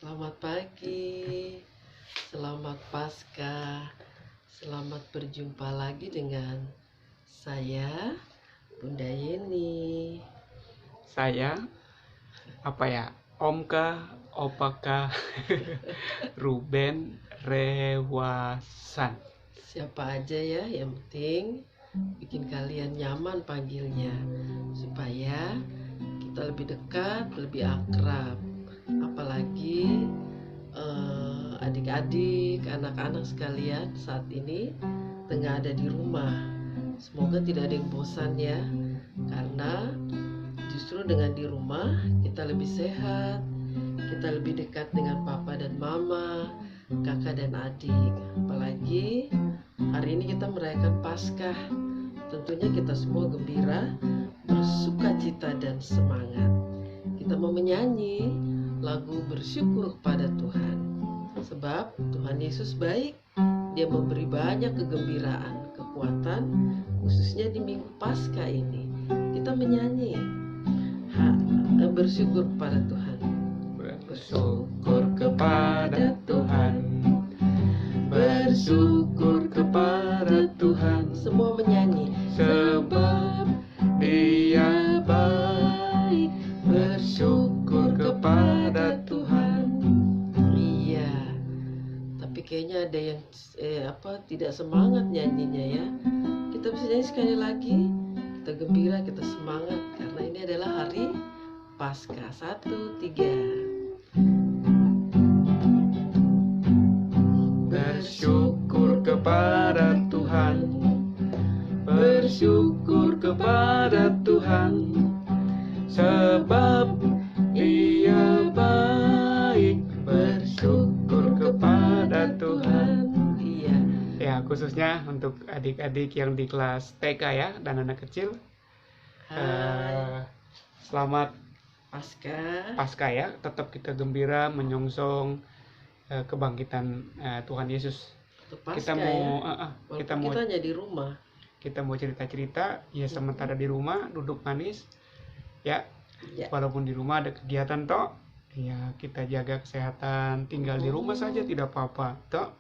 Selamat pagi, selamat Paskah, selamat berjumpa lagi dengan saya, Bunda Yeni. Saya Om kah, Opa kah, Ruben Rewasan. Siapa aja ya, yang penting bikin kalian nyaman panggilnya, supaya kita lebih dekat, lebih akrab. Apalagi adik-adik, anak-anak sekalian saat ini tengah ada di rumah. Semoga tidak ada yang bosan ya, karena justru dengan di rumah kita lebih sehat, kita lebih dekat dengan papa dan mama, kakak dan adik. Apalagi hari ini kita merayakan Paskah. Tentunya kita semua gembira, bersuka cita dan semangat. Kita mau menyanyi lagu bersyukur kepada Tuhan, sebab Tuhan Yesus baik. Dia memberi banyak kegembiraan, kekuatan, khususnya di minggu Paskah ini. Kita menyanyi bersyukur kepada Tuhan. Bersyukur kepada Tuhan, bersyukur kepada Tuhan, Semua menyanyi, sebab Dia baik. Bersyukur kepada Tuhan. Iya, tapi kayaknya ada yang tidak semangat nyanyinya ya. Kita bisa nyanyi sekali lagi. Kita gembira, kita semangat, karena ini adalah hari Paskah. 1, 3. Bersyukur kepada Tuhan, bersyukur kepada Tuhan, sebab Dia baik. Bersyukur kepada Tuhan. Iya. Ya, khususnya untuk adik-adik yang di kelas TK ya dan anak kecil. Hai, Selamat Paskah. Paskah ya. Tetap kita gembira menyongsong kebangkitan Tuhan Yesus. Untuk Kita Paskah mau ya. kita Walaupun mau kita hanya di rumah. kita mau cerita-cerita ya, sementara di rumah duduk manis ya. Ya. Walaupun di rumah ada kegiatan toh, ya kita jaga kesehatan, tinggal di rumah saja tidak apa-apa toh.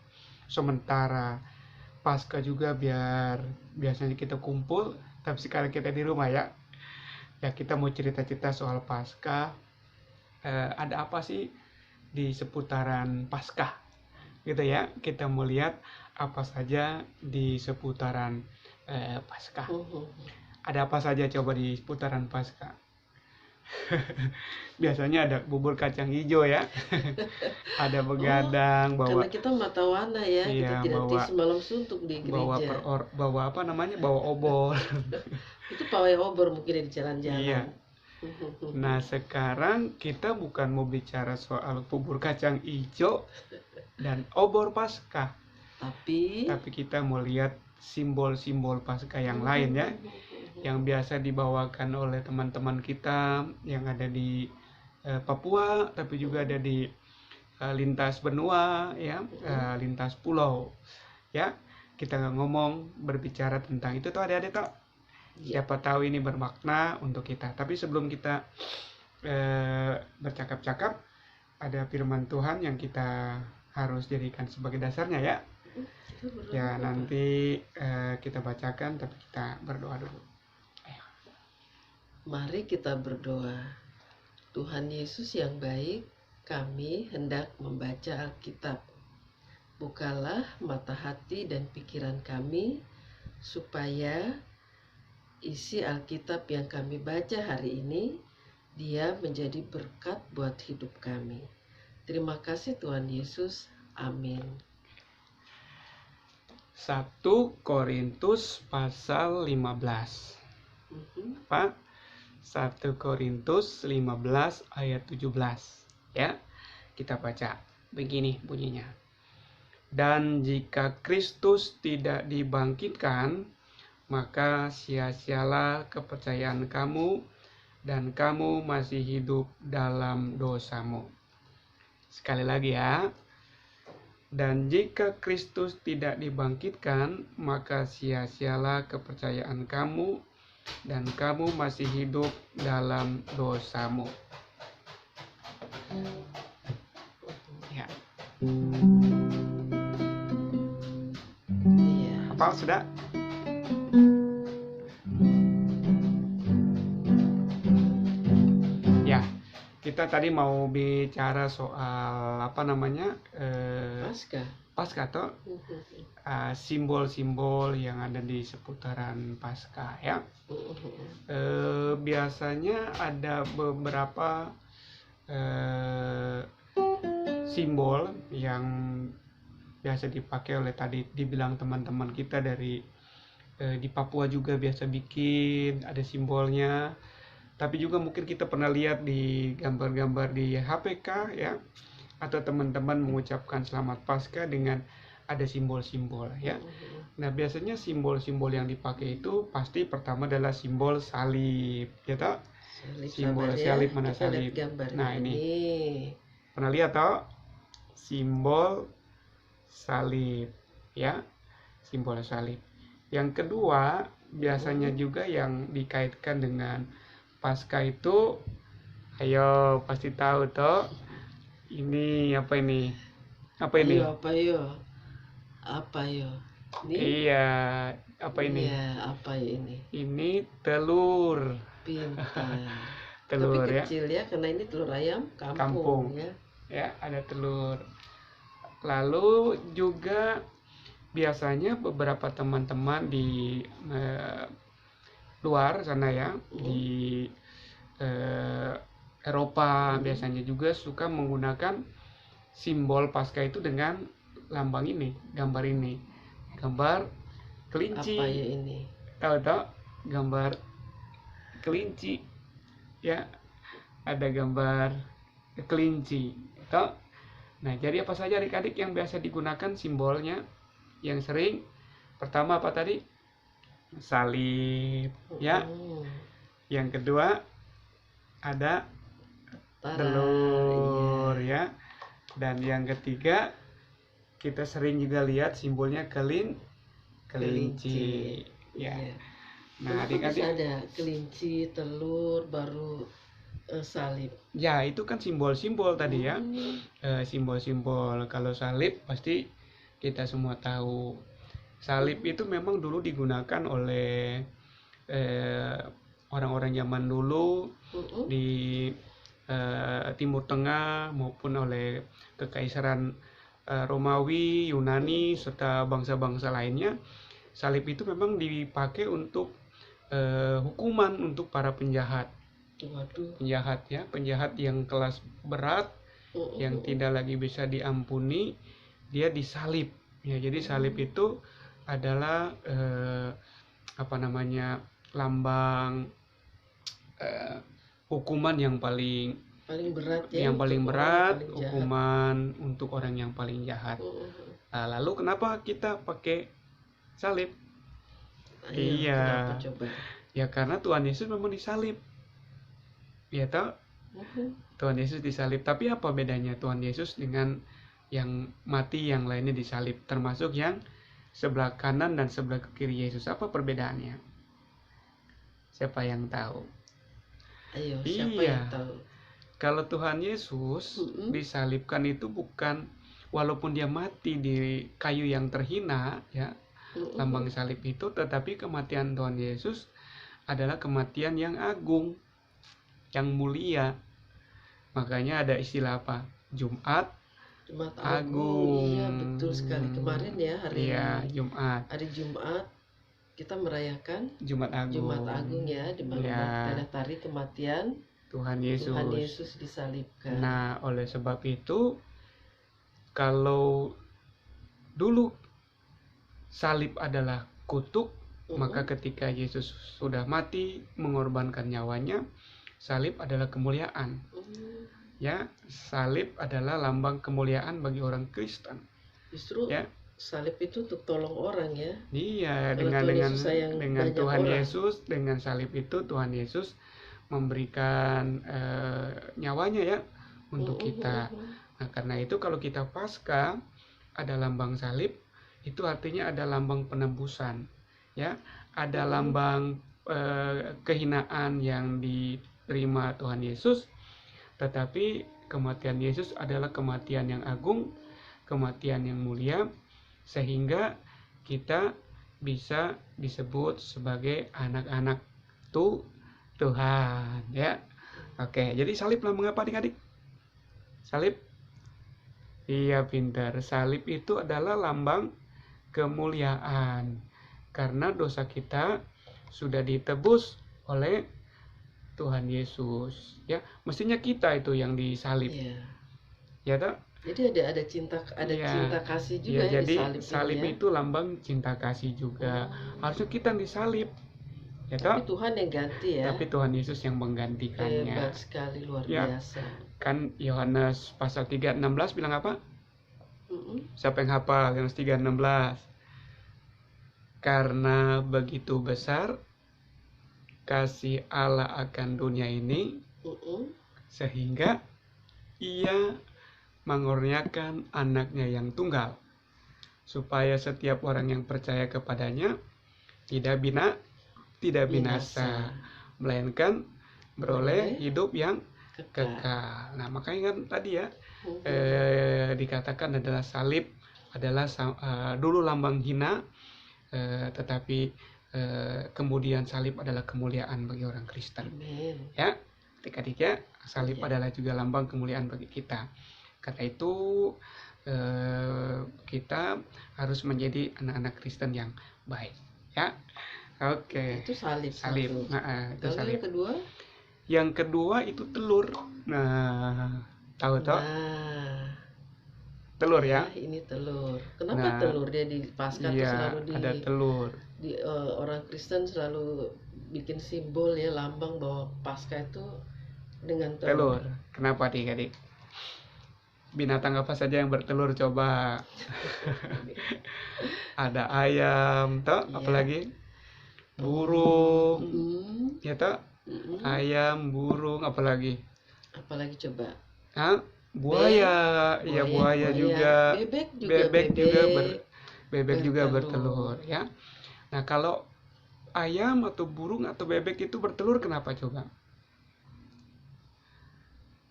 Sementara Paskah juga biasanya kita kumpul, tapi sekarang kita di rumah ya. Ya, kita mau cerita-cerita soal Paskah. Ada apa sih di seputaran Paskah gitu ya. Kita mau lihat apa saja di seputaran Paskah. Ada apa saja coba di seputaran Paskah? Biasanya ada bubur kacang hijau ya. Ada begadang, Karena kita mata warna ya, Iya, kita tidak bawa- semalam suntuk di gereja. bawa obor. Itu pawai obor mungkin di jalan-jalan. Iya. Nah, sekarang kita bukan mau bicara soal bubur kacang hijau dan obor Paskah, Tapi tapi kita mau lihat simbol-simbol Paskah yang lain ya, yang biasa dibawakan oleh teman-teman kita yang ada di Papua, tapi juga ada di lintas benua ya, lintas pulau ya. Kita ngomong berbicara tentang itu tuh adik-adik toh. ya, Siapa tahu ini bermakna untuk kita. Tapi sebelum kita bercakap-cakap, ada firman Tuhan yang kita harus jadikan sebagai dasarnya ya. Ya, nanti kita bacakan, tapi kita berdoa dulu. mari kita berdoa. Tuhan Yesus yang baik, kami hendak membaca Alkitab. Bukalah mata hati dan pikiran kami, supaya isi Alkitab yang kami baca hari ini, dia menjadi berkat buat hidup kami. Terima kasih Tuhan Yesus. Amin. 1 Korintus pasal 15. Pak, 1 Korintus 15 ayat 17 ya. Kita baca begini bunyinya. Dan jika Kristus tidak dibangkitkan, maka sia-sialah kepercayaan kamu, dan kamu masih hidup dalam dosamu. Sekali lagi ya. Dan jika Kristus tidak dibangkitkan, maka sia-sialah kepercayaan kamu, dan kamu masih hidup dalam dosamu. Iya. Hafal sudah? Ya, kita tadi mau bicara soal apa namanya Pasca. Paskah toh, simbol-simbol yang ada di seputaran Paskah ya. Biasanya ada beberapa simbol yang biasa dipakai oleh tadi dibilang teman-teman kita dari di Papua juga biasa bikin ada simbolnya, tapi juga mungkin kita pernah lihat di gambar-gambar di HPK ya, atau teman-teman mengucapkan selamat Paskah dengan ada simbol-simbol ya. Nah biasanya simbol-simbol yang dipakai itu pasti pertama adalah simbol salib ya toh? Simbol salib, mana kita salib? Lihat Nah ini pernah lihat toh simbol salib ya, simbol salib. Yang kedua biasanya juga yang dikaitkan dengan Paskah itu, ayo pasti tahu toh, ini apa ini? Apa ini? Ayo, apa yo? Ini? Iya, apa ini? Iya, apa ya ini? Ini telur. Pintar. Telur Tapi ya. kecil ya, karena ini telur ayam Kampung. ya. Ya, ada telur. Lalu juga biasanya beberapa teman-teman di luar sana ya, di Eropa biasanya juga suka menggunakan simbol Paskah itu dengan lambang ini, gambar ini, gambar kelinci. Apa ya ini? Tahu gambar kelinci ya, ada gambar kelinci toh. Nah jadi apa saja adik-adik yang biasa digunakan simbolnya yang sering? Pertama apa tadi? Salib ya. Yang kedua ada telur ya. Dan yang ketiga kita sering juga lihat simbolnya kelinci ya. Nah adik-adik ada kelinci, telur, baru salib. Ya itu kan simbol-simbol tadi ya. Simbol-simbol. Kalau salib pasti kita semua tahu. Salib itu memang dulu digunakan oleh orang-orang zaman dulu di Timur Tengah maupun oleh Kekaisaran Romawi, Yunani, serta bangsa-bangsa lainnya. Salib itu memang dipakai untuk hukuman untuk para penjahat. Penjahat ya, penjahat yang kelas berat, yang tidak lagi bisa diampuni, dia disalib. Ya, jadi salib itu adalah apa namanya, lambang hukuman yang paling berat ya, yang paling berat, hukuman untuk orang yang paling jahat. Nah, lalu kenapa kita pakai salib? Iya, ya karena Tuhan Yesus memang disalib. Ya toh, Tuhan Yesus disalib. Tapi apa bedanya Tuhan Yesus dengan yang mati yang lainnya disalib, termasuk yang sebelah kanan dan sebelah kiri Yesus? Apa perbedaannya? Siapa yang tahu? Ayo, siapa yang tahu? Kalau Tuhan Yesus disalibkan itu bukan, walaupun dia mati di kayu yang terhina ya, lambang salib itu, tetapi kematian Tuhan Yesus adalah kematian yang agung, yang mulia. Makanya ada istilah apa? Jumat Agung. Iya, betul sekali. Kemarin ya, Jumat. Hari Jumat kita merayakan Jumat Agung ya, di mana tari kematian Tuhan Yesus disalibkan. Nah, oleh sebab itu, kalau dulu salib adalah kutuk, maka ketika Yesus sudah mati mengorbankan nyawanya, salib adalah kemuliaan. Ya, salib adalah lambang kemuliaan bagi orang Kristen. Justru ya, salib itu untuk tolong orang ya. Iya, dengan Tuhan Yesus, dengan salib itu Tuhan Yesus memberikan nyawanya ya untuk kita. Nah, karena itu kalau kita Paskah ada lambang salib, itu artinya ada lambang penebusan, ya, ada lambang kehinaan yang diterima Tuhan Yesus, tetapi kematian Yesus adalah kematian yang agung, kematian yang mulia, sehingga kita bisa disebut sebagai anak-anak Tuhan, ya. Oke, jadi salib lambang apa adik-adik? Salib? Iya, pintar. Salib itu adalah lambang kemuliaan, karena dosa kita sudah ditebus oleh Tuhan Yesus, ya. Mestinya kita itu yang disalib, Iya. ya tak? Jadi ada cinta Iya. cinta kasih juga Ya, ya jadi di salib salib ini ya. itu lambang cinta kasih juga. Harusnya kita yang disalib, ya Tapi tak? Tuhan yang ganti ya. Tapi Tuhan Yesus yang menggantikannya. Hebat sekali, luar Ya. biasa. Kan Yohanes pasal 3:16 bilang apa? Mm-mm. Siapa yang hafal Yohanes 3:16? Karena begitu besar kasih Allah akan dunia ini, Mm-mm. sehingga Ia mengurniakan anaknya yang tunggal, supaya setiap orang yang percaya kepadanya tidak binasa, melainkan beroleh hidup yang kekal. Nah, makanya kan tadi ya, dikatakan adalah salib adalah dulu lambang hina, tetapi kemudian salib adalah kemuliaan bagi orang Kristen. Amin. Ya, adik-adik ya, salib Iya. adalah juga lambang kemuliaan bagi kita. Karena itu kita harus menjadi anak-anak Kristen yang baik. Ya, oke. Itu salib. Salib. Satu. Nah, itu Lalu salib. yang kedua? Yang kedua itu telur. Nah, tahu toh? Nah, Telur ya. ini telur. Kenapa Nah, telur? Dia di Paskah tuh Iya, selalu ada telur. orang Kristen selalu bikin simbol ya, lambang bahwa Paskah itu dengan telur. Telur. Kenapa adik-adik? Binatang apa saja yang bertelur coba? Ada ayam, toh? Iya. Apalagi? Burung. Mm-mm. Ya toh? Mm-mm. Ayam, burung, apalagi? Apalagi coba? Hah? Buaya. Iya, buaya juga. Bebek juga Bebek juga bertelur. bertelur, ya. Nah, kalau ayam atau burung atau bebek itu bertelur, kenapa coba?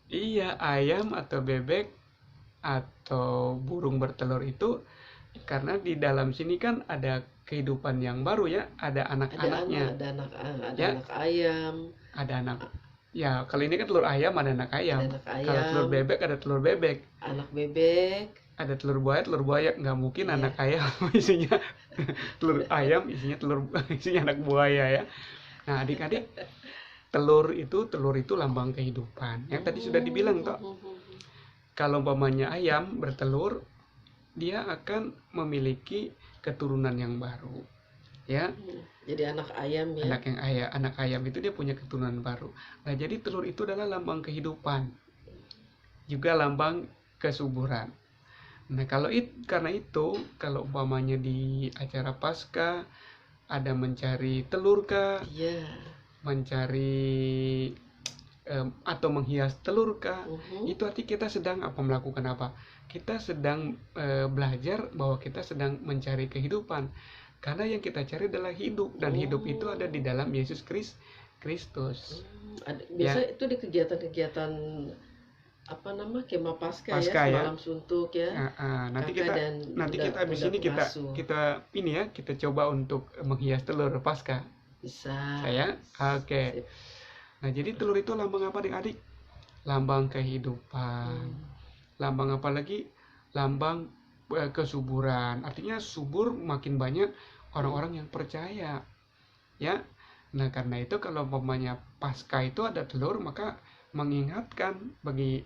Iya, ayam atau bebek atau burung bertelur itu karena di dalam sini kan ada kehidupan yang baru ya, ada anak-anaknya. Ada Ya. anak ayam. Ada anak. Ya, kalau ini kan telur ayam ada anak ayam. Ada anak ayam. Kalau telur bebek ada telur bebek. Anak bebek. Ada telur buaya nggak mungkin Iya. anak ayam isinya telur ayam isinya isinya anak buaya ya. Nah, adik-adik, telur itu lambang kehidupan. Yang tadi sudah dibilang toh, kalau umpamanya ayam bertelur, dia akan memiliki keturunan yang baru. Ya, Jadi anak ayam ya. anak ayam itu dia punya keturunan baru. Nah, jadi telur itu adalah lambang kehidupan, juga lambang kesuburan. Nah, karena itu kalau umpamanya di acara Paskah ada mencari telur kah, Iya. mencari atau menghias telur kah, Mhm. itu arti kita sedang melakukan apa? Kita sedang belajar bahwa kita sedang mencari kehidupan. Karena yang kita cari adalah hidup, dan hidup itu ada di dalam Yesus Kristus. Biasa itu di kegiatan-kegiatan kemah Paskah ya, Paskah ya. semalam suntuk ya. Nanti Kakak kita dan habis bunda ini pengasuh. kita coba untuk menghias telur Paskah. Bisa. Saya, oke. Sip. Nah, jadi telur itu lambang apa adik-adik? Lambang kehidupan. Lambang apa lagi? Lambang kesuburan. Artinya subur, makin banyak orang-orang yang percaya. Ya. Nah, karena itu kalau umpamanya Paskah itu ada telur, maka mengingatkan bagi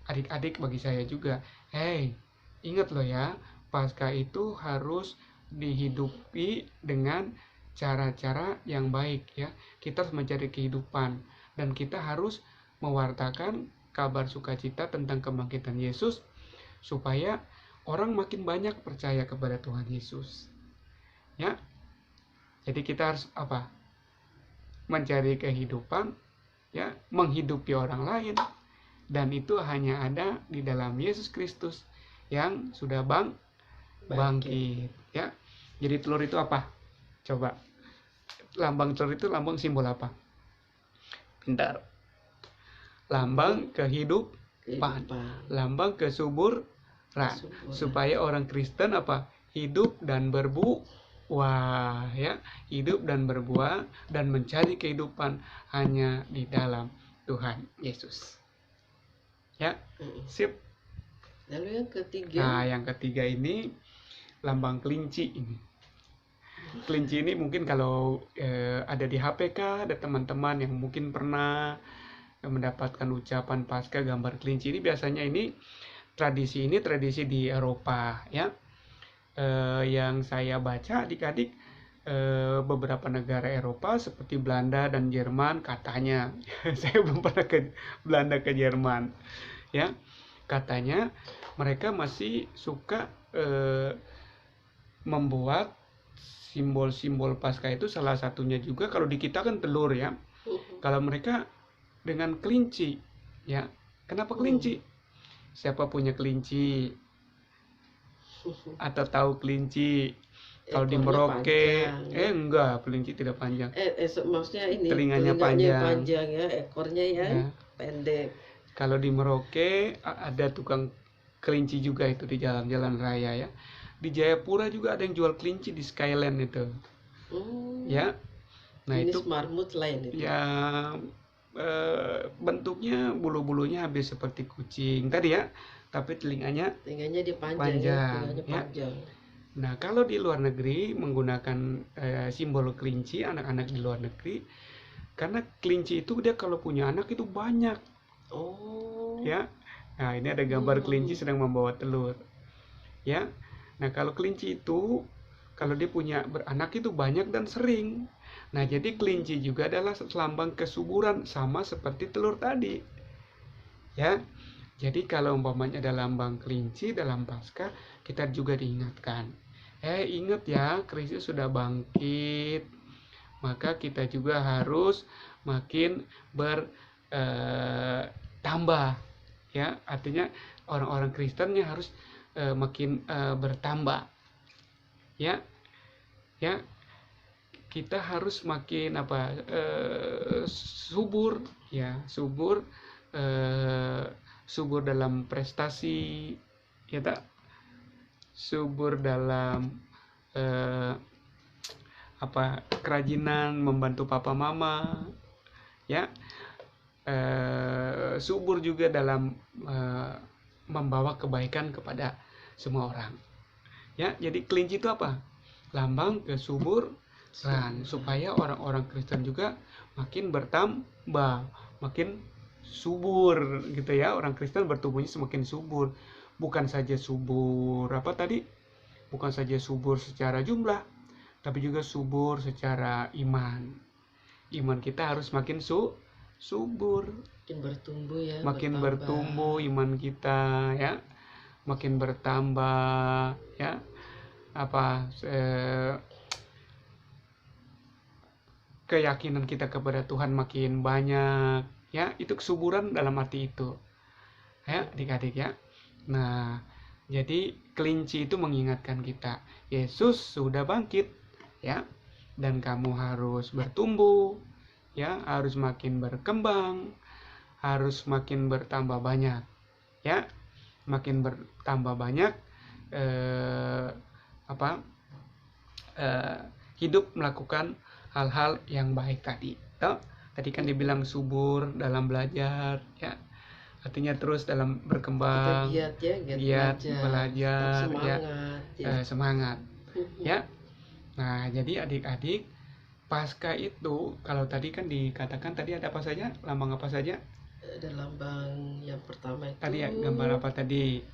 adik-adik, bagi saya juga, hey, ingat loh ya, Paskah itu harus dihidupi dengan cara-cara yang baik ya. Kita harus mencari kehidupan, dan kita harus mewartakan kabar sukacita tentang kebangkitan Yesus supaya orang makin banyak percaya kepada Tuhan Yesus. Ya. Jadi kita harus apa? Mencari kehidupan, ya, menghidupi orang lain, dan itu hanya ada di dalam Yesus Kristus yang sudah bangkit, ya. Jadi telur itu apa? Coba. Lambang telur itu lambang simbol apa? Pintar. Lambang kehidupan, lambang kesuburan, Kesuburan. supaya orang Kristen apa? Hidup dan berbuah, ya, hidup dan berbuah dan mencari kehidupan hanya di dalam Tuhan Yesus. Ya, sip. Lalu yang ketiga, Nah, yang ketiga ini lambang kelinci ini. Kelinci ini mungkin kalau ada di HPK, ada teman-teman yang mungkin pernah mendapatkan ucapan pasca gambar kelinci. Ini biasanya tradisi di Eropa, ya. Yang saya baca adik-adik, beberapa negara Eropa seperti Belanda dan Jerman katanya, saya belum pernah ke Belanda ke Jerman, ya, katanya mereka masih suka membuat simbol-simbol Paskah itu, salah satunya juga kalau di kita kan telur, ya. Kalau mereka dengan kelinci, ya. Kenapa kelinci? Siapa punya kelinci? Atau tahu kelinci? Kalau di ekornya Merauke, panjang, ya. enggak, kelinci tidak panjang. Maksudnya ini Telinganya panjang ya, ekornya ya, Ya. pendek. Kalau di Merauke ada tukang kelinci juga itu di jalan-jalan raya, ya. Di Jayapura juga ada yang jual kelinci di Skyland itu, ya. Nah, Jenis itu marmut lain itu. ya, bentuknya bulu-bulunya hampir seperti kucing tadi, ya, tapi telinganya dia panjang, panjang, telinganya ya. panjang. Nah, kalau di luar negeri menggunakan simbol kelinci, anak-anak di luar negeri, karena kelinci itu dia kalau punya anak itu banyak, ya. Nah, ini ada gambar kelinci sedang membawa telur, ya. Nah, kalau kelinci itu kalau dia punya beranak itu banyak dan sering. Nah, jadi kelinci juga adalah lambang kesuburan sama seperti telur tadi, ya. Jadi kalau umpamanya ada lambang kelinci dalam Paskah, kita juga diingatkan, ingat ya, Kristus sudah bangkit, maka kita juga harus makin bertambah, ya. Artinya orang-orang Kristennya harus makin bertambah, ya, ya. Kita harus makin subur, ya, subur dalam prestasi, ya tak, subur dalam kerajinan membantu papa mama, ya, subur juga dalam membawa kebaikan kepada semua orang, ya. Jadi kelinci itu apa? Lambang kesuburan, supaya orang-orang Kristen juga makin bertambah, makin subur, gitu ya. Orang Kristen bertumbuhnya semakin subur, bukan saja subur bukan saja subur secara jumlah, tapi juga subur secara iman. Iman kita harus makin subur, makin bertumbuh, ya, makin bertambah. bertumbuh iman kita, ya, makin bertambah, ya, keyakinan kita kepada Tuhan makin banyak, ya. Itu kesuburan dalam arti itu, ya, adik-adik, ya. Nah, jadi kelinci itu mengingatkan kita, Yesus sudah bangkit, ya, dan kamu harus bertumbuh, ya, harus makin berkembang, harus makin bertambah banyak, ya, makin bertambah banyak hidup melakukan hal-hal yang baik tadi. Tadi kan dibilang subur dalam belajar, ya. Artinya terus dalam berkembang, Kita giat belajar, ya, semangat. Ya. Nah, jadi adik-adik, Paskah itu kalau tadi kan dikatakan tadi ada apa saja? Lambang apa saja? Ada lambang yang pertama itu. Tadi ya, gambar apa tadi?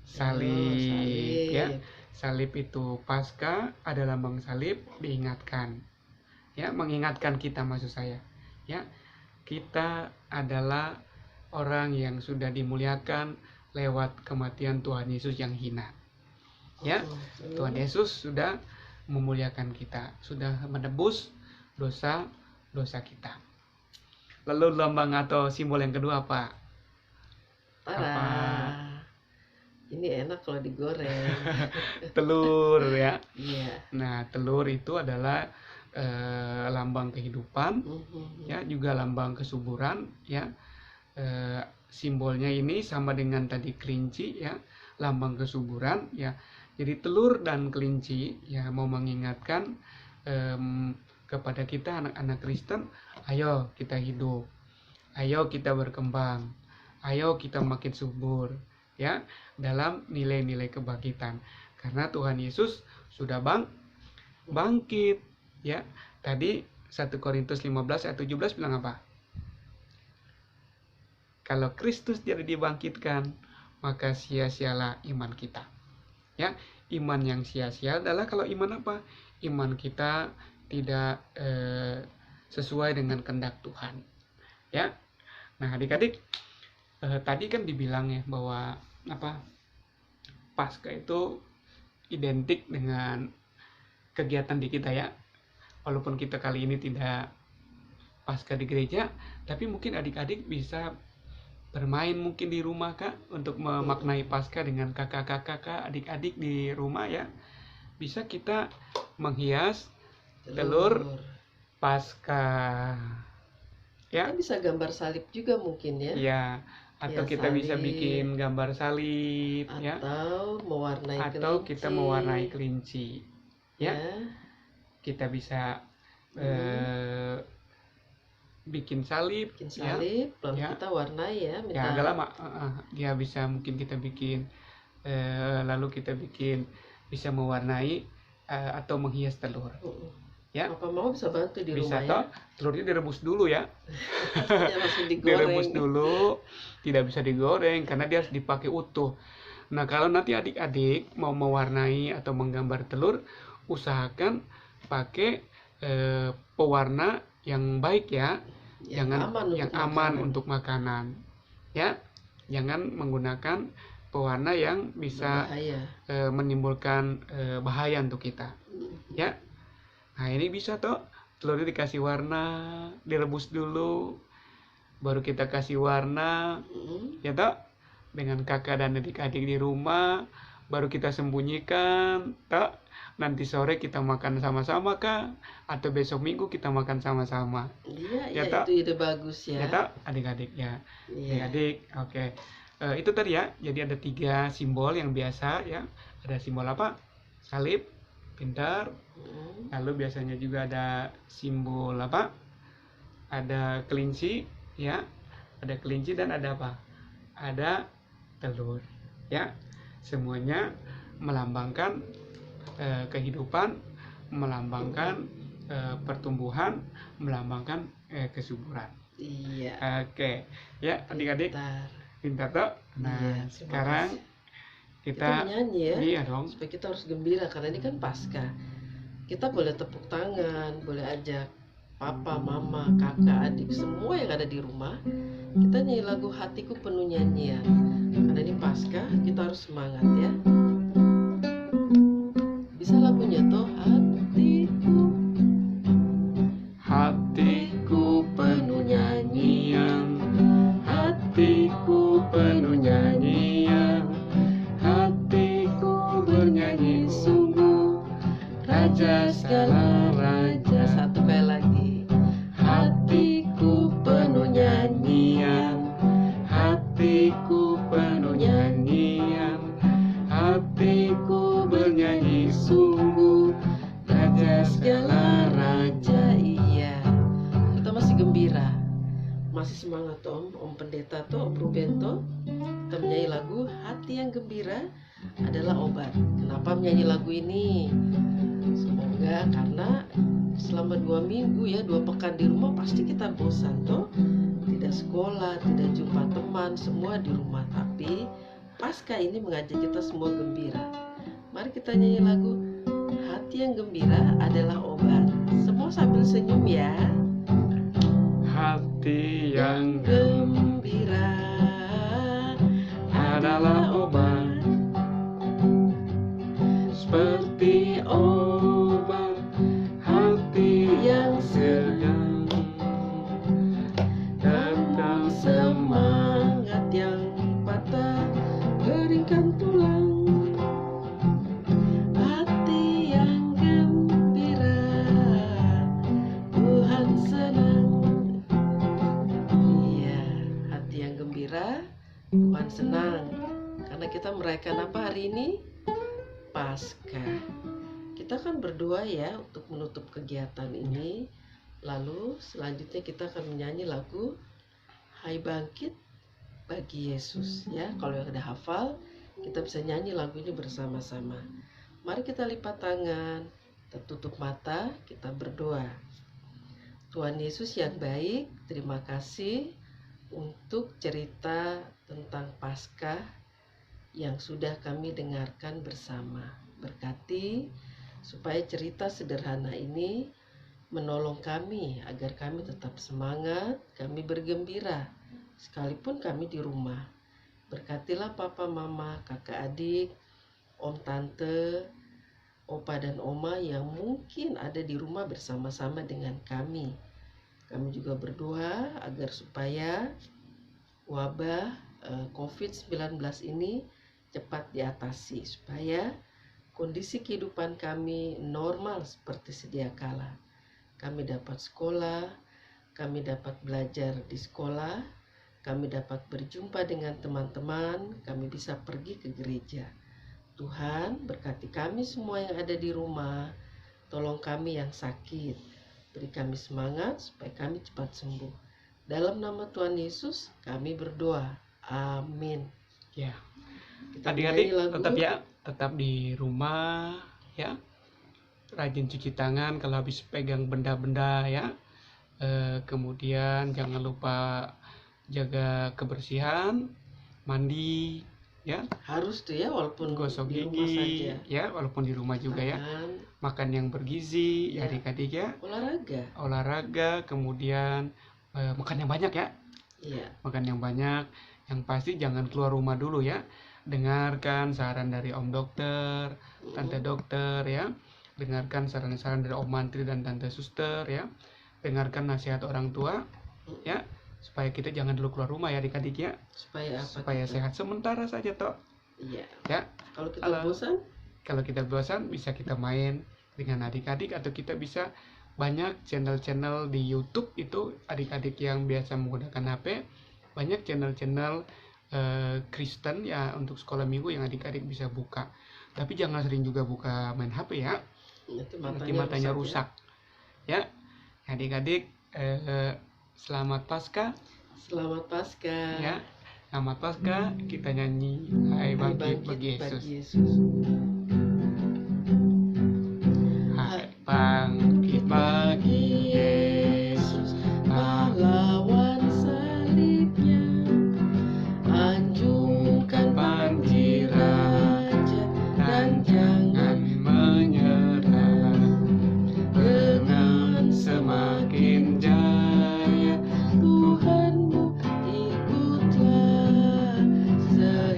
Salib, ya. Salib itu Paskah, ada lambang salib, diingatkan, ya, mengingatkan kita, maksud saya, ya, kita adalah orang yang sudah dimuliakan lewat kematian Tuhan Yesus yang hina, ya. Tuhan Yesus sudah memuliakan kita, sudah menebus dosa kita. Lalu lambang atau simbol yang kedua apa? Ini enak kalau digoreng. Telur, ya. Iya. Nah, telur itu adalah lambang kehidupan, ya, juga lambang kesuburan, ya. simbolnya ini sama dengan tadi kelinci ya, lambang kesuburan ya. Jadi telur dan kelinci ya mau mengingatkan kepada kita anak-anak Kristen, ayo kita hidup, ayo kita berkembang, ayo kita makin subur ya dalam nilai-nilai kebangkitan. Karena Tuhan Yesus sudah bangkit ya. Tadi 1 Korintus 15 ayat 17 bilang apa? Kalau Kristus tidak dibangkitkan, maka sia-sialah iman kita. Ya, iman yang sia-sia adalah kalau iman apa? Iman kita tidak sesuai dengan kehendak Tuhan. Ya. Nah, adik-adik, tadi kan dibilang ya bahwa Paskah itu identik dengan kegiatan di kita ya. Walaupun kita kali ini tidak Paskah di gereja, tapi mungkin adik-adik bisa bermain mungkin di rumah Kak untuk memaknai Paskah dengan kakak-kakak, adik-adik di rumah ya. Bisa kita menghias telur Paskah. Ya. Kita bisa gambar salib juga mungkin ya. Iya, atau Ya, kita bisa salib. bikin gambar salib ya. Atau mewarnai Atau kelinci. kita mewarnai kelinci. Ya. Ya. Kita bisa bikin salib, Lalu ya. kita warnai ya, Ya agak lama. Ya bisa mungkin kita bikin, lalu kita bisa mewarnai atau menghias telur. Ya. Apa mau bisa bantu di Bisa rumah toh, ya. telurnya direbus dulu ya. Pastinya langsung digoreng. Direbus dulu, tidak bisa digoreng karena dia harus dipakai utuh. Nah kalau nanti adik-adik mau mewarnai atau menggambar telur, usahakan pakai pewarna yang baik ya. Jangan yang aman untuk makanan ya. Jangan menggunakan pewarna yang bisa menimbulkan bahaya untuk kita ya. Nah ini bisa toh, telurnya dikasih warna, direbus dulu, baru kita kasih warna ya toh, dengan kakak dan adik-adik di rumah, baru kita sembunyikan toh. Nanti sore kita makan sama-sama Kak, atau besok minggu kita makan sama-sama. Iya, itu ide bagus ya. Ya adik-adik ya. Adik-adik, oke. Itu tadi ya. Jadi ada 3 simbol yang biasa ya. Ada simbol apa? Salib, pintar. Lalu biasanya juga ada simbol apa? Ada kelinci ya. Ada kelinci dan ada apa? Ada telur ya. Semuanya melambangkan kehidupan, melambangkan pertumbuhan, melambangkan kesuburan. Iya. Oke, ya adik-adik, pintar toh. Nah, sekarang kita menyanyi ya. Iya dong. Supaya kita harus gembira karena ini kan Paskah. Kita boleh tepuk tangan, boleh ajak papa, mama, kakak, adik, semua yang ada di rumah. Kita nyanyi lagu Hatiku Penuh Nyanyian. Karena ini Paskah, kita harus semangat ya. Bisa lagunya toh, hatiku penuh nyanyian, hatiku penuh nyanyian, hatiku bernyanyi sungguh, Raja segala raja. Satu kali lagi, hatiku penuh nyanyian, hatiku penuh nyanyian, hatiku bernyanyi sungguh, Raja segala raja. Iya, kita masih gembira, masih semangat Om Pendeta Om Ruben kita menyanyi lagu Hati yang Gembira Adalah Obat. Kenapa menyanyi lagu ini? Semoga karena selama 2 minggu ya, 2 pekan di rumah pasti kita bosan tidak sekolah, tidak jumpa teman, semua di rumah. Tapi Paskah ini mengajak kita semua gembira. Mari kita nyanyi lagu Hati yang Gembira Adalah Obat. Semua sambil senyum ya. Hati yang gembira adalah obat, seperti obat hati yang sedang, tentang semangat yang patah, keringkan tulang. Hati yang gembira, Tuhan senang. Iya, hati yang gembira kita merayakan apa hari ini? Paskah. Kita akan berdoa ya untuk menutup kegiatan ini. Lalu selanjutnya kita akan menyanyi lagu Hai Bangkit Bagi Yesus ya. Kalau yang ada hafal, kita bisa nyanyi lagu ini bersama-sama. Mari kita lipat tangan, kita tutup mata, kita berdoa. Tuhan Yesus yang baik, terima kasih untuk cerita tentang Paskah yang sudah kami dengarkan bersama. Berkati supaya cerita sederhana ini menolong kami agar kami tetap semangat, kami bergembira sekalipun kami di rumah. Berkatilah papa, mama, kakak, adik, om, tante, opa dan oma yang mungkin ada di rumah bersama-sama dengan kami. Kami juga berdoa agar supaya wabah COVID-19 ini cepat diatasi, supaya kondisi kehidupan kami normal seperti sedia kala. Kami dapat sekolah, kami dapat belajar di sekolah, kami dapat berjumpa dengan teman-teman, kami bisa pergi ke gereja. Tuhan berkati kami semua yang ada di rumah, tolong kami yang sakit, beri kami semangat supaya kami cepat sembuh. Dalam nama Tuhan Yesus kami berdoa. Amin. Ya. Kita Adik-adik menyanyi lagu. tetap di rumah ya. Rajin cuci tangan kalau habis pegang benda-benda ya. Kemudian jangan lupa jaga kebersihan, mandi ya. Harus tuh ya, walaupun Gosok di rumah gigi saja. ya, walaupun di rumah juga ya. Makan yang bergizi Ya. adik-adik ya. Olahraga. Kemudian makan yang banyak ya. Iya. Makan yang banyak. Yang pasti jangan keluar rumah dulu ya. Dengarkan saran dari om dokter, tante dokter ya. Dengarkan saran-saran dari om mantri dan tante suster ya. Dengarkan nasihat orang tua ya. Supaya kita jangan dulu keluar rumah ya adik-adik ya. Supaya apa? Supaya sehat sementara saja toh. Iya. Ya. Kalau kita bosan? Kalau kita bosan bisa kita main dengan adik-adik, atau kita bisa banyak channel-channel di YouTube itu adik-adik yang biasa menggunakan HP. Banyak channel-channel Kristen ya untuk sekolah minggu yang adik-adik bisa buka. Tapi jangan sering juga buka main HP ya. Nanti matanya rusak. Ya. Adik-adik selamat Paskah. Selamat Paskah. Ya. Selamat Paskah, kita nyanyi Hai Bangkit Bagi Yesus. Hai bangkit bagi Yesus, pahlawan salibnya, anjungkan panji raja dan jangan menyerah. dengan Semakin jaya Tuhanmu ikutlah,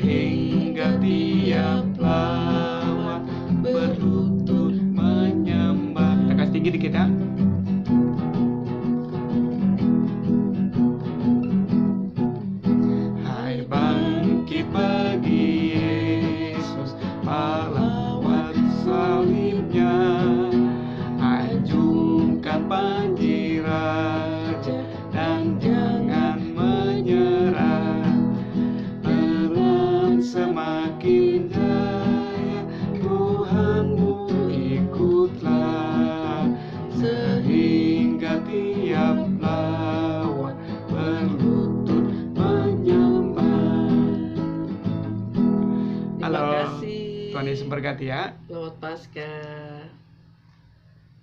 hingga tiap lawan berlutut menyembah. Kita kasih tinggi dikit ya. Hai bangkit bagi Yesus, pahlawan salibnya, anjungkan panji raja dan jangan menyerah. Pelan semakin jaya, Tuhanmu ikutlah, sehingga tiap lawan berlutut menyembah. Terima Halo, kasih. Tuhan Yesus berkati ya. Selamat Paskah.